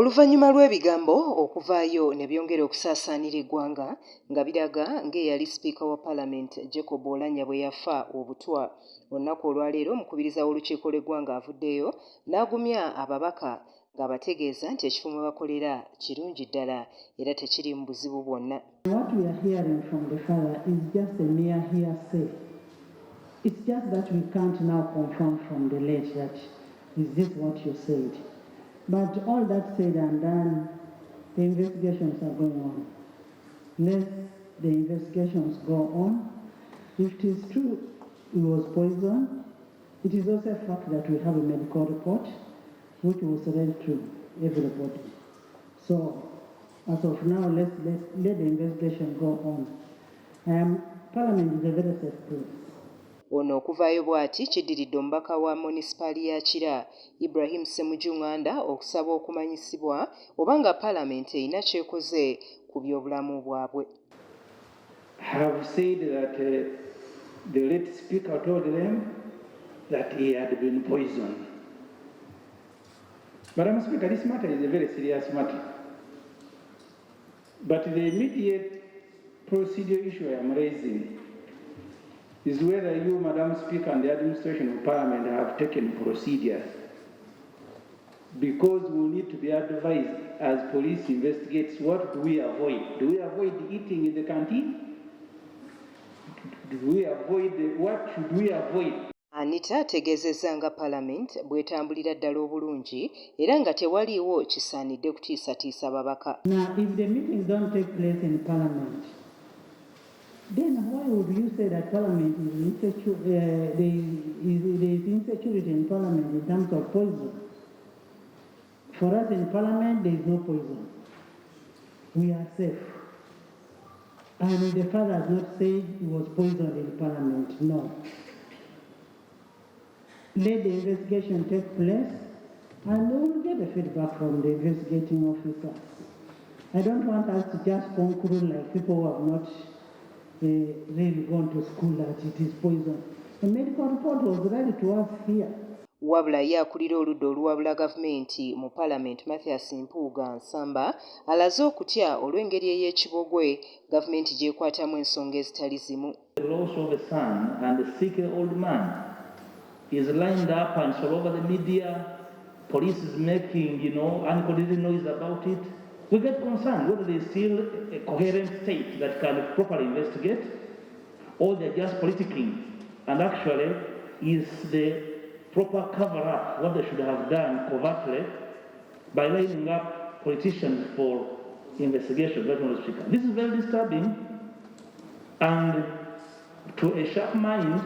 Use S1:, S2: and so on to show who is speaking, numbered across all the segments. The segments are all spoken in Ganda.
S1: Oluvannyuma lw'ebigambo okuvaayo ne byongera okusaasaanira eggwanga nga biraga ng'eyali sipiika wa paalamenti Jacob Oulanya bwe yafa obutwa. Olunaku olwaleero omukubiriza w'olukiiko lw'eggwanga avuddeyo n'agumya ababaka ng'abategeeza nti ekifo mwe bakolera kirungi ddala era tekiri mu buzibu bwonna.
S2: What we are hearing from the father is just a mere hearsay. It's just that we can't now confirm from the late that is this what you said. But all that said and done, the investigations are going on. Let the investigations go on. If it is true he was poisoned, it is also a fact that we have a medical report which was read to everybody. So, as of now, let the investigation go on. Parliament is a very safe place.
S1: Ono okuvaayo bw'ati kiddiridde omubaka wa munisipaali ya Kira Ibrahim Ssemujjunganda okusaba okumanyisibwa oba nga paalamenti erina ky'ekoze ku by'obulamu bwabwe.
S3: Have said that the late speaker told them that he had been poisoned. Madam Speaker, this matter is a very serious matter. But the immediate procedure issue I am raising is whether you, Madam Speaker, and the administration of Parliament have taken procedures. Because we need to be advised as police investigates, what do we avoid? Do we avoid eating in the canteen? What should we avoid?
S1: Anita ategeezezza nga paalamenti bw'etambulira ddala obulungi era nga tewaliiwo kisaanidde kutiisatiisa babaka.
S2: Now, if the meetings don't take place in Parliament, then why would you say that Parliament is insecure? There is insecurity in Parliament in terms of poison. For us in Parliament, there is no poison. We are safe. And the father has not said he was poisoned in Parliament. No. Let the investigation take place, and we will get the feedback from the investigating officers. I don't want us to just conclude like people who have not really gone to school that it is poison. The medical report was ready to us here.
S1: Wabula ye akulira oludda oluwabula gavumenti mu paalamenti Mathias Mpuuga Nsamba alaze okutya olw'engeri ey'ekibogwe gavumenti gy'ekwatamu ensonga ezitali zimu.
S3: The loss of a son and a sick old man is lined up and all over the media. Police is making, uncoordinated noise about it. We get concerned whether there is still a coherent state that can properly investigate, or they're just politicking. And actually, is the proper cover-up what they should have done covertly by lining up politicians for investigation. This is very disturbing, and to a sharp mind,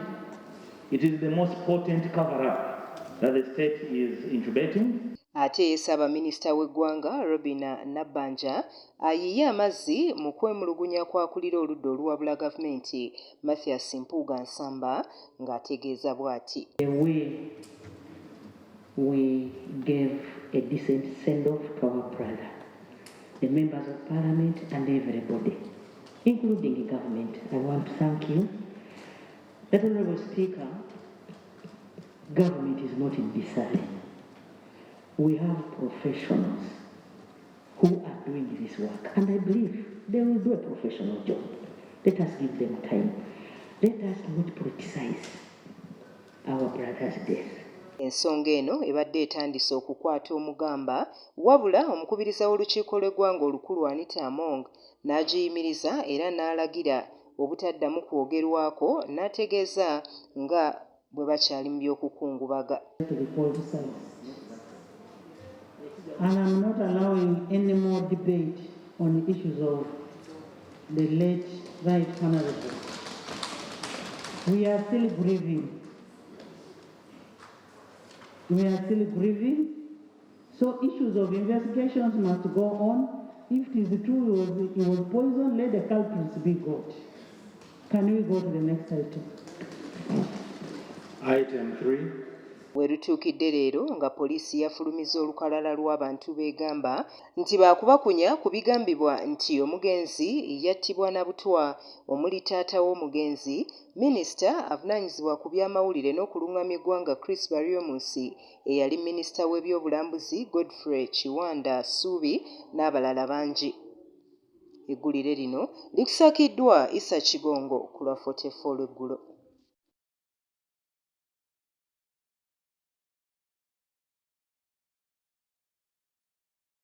S3: it is the most potent cover-up that the state is incubating.
S1: Ate Ssaabaminisita w'eggwanga Robina Nabbanja ayiye amazzi mu kwemulugunya kwakulira oludda oluwabula gavumenti Mathias Mpuuga Nsamba ng'ategeeza bw'ati.
S4: The way we gave a decent send-off to our brother, the members of Parliament and everybody, including the government, I want to thank you. That Honourable Speaker, government is not in disarray. We have professionals who are doing this work, and I believe they will do a professional job. Let us give them time. Let us not politicize our brother's death.
S1: Ensonga eno ebadde etandise okukwata omugamba wabula omukubiriza w'olukiiko lw'eggwanga olukulu Anita n'agiyimiriza era n'alagira obutaddamu kwogerwako n'ategeeza nga bwe bakyali mu by'okukungubaga.
S2: And I'm not allowing any more debate on the issues of the late Right Honourable. We are still grieving. So issues of investigations must go on. If it is true he was poisoned, let the culprits be got. Can we go to the next item?
S3: Item 3.
S1: we lutuukidde leero nga poliisi yafulumizza olukalala lw'abantu beegamba nti baakubakunya ku bigambibwa nti omugenzi yattibwa Nabutwa omuli taata w'omugenzi, minisita avunaanyizibwa ku by'amawulire n'okulungamya eggwanga Chris Baryomunsi, eyali minisita w'ebyobulambuzi Godfrey Kiwanda Ssuubi n'abalala bangi. Eggulire lino likusakiddwa Issa Kigongo ku lwa 44 eggulo.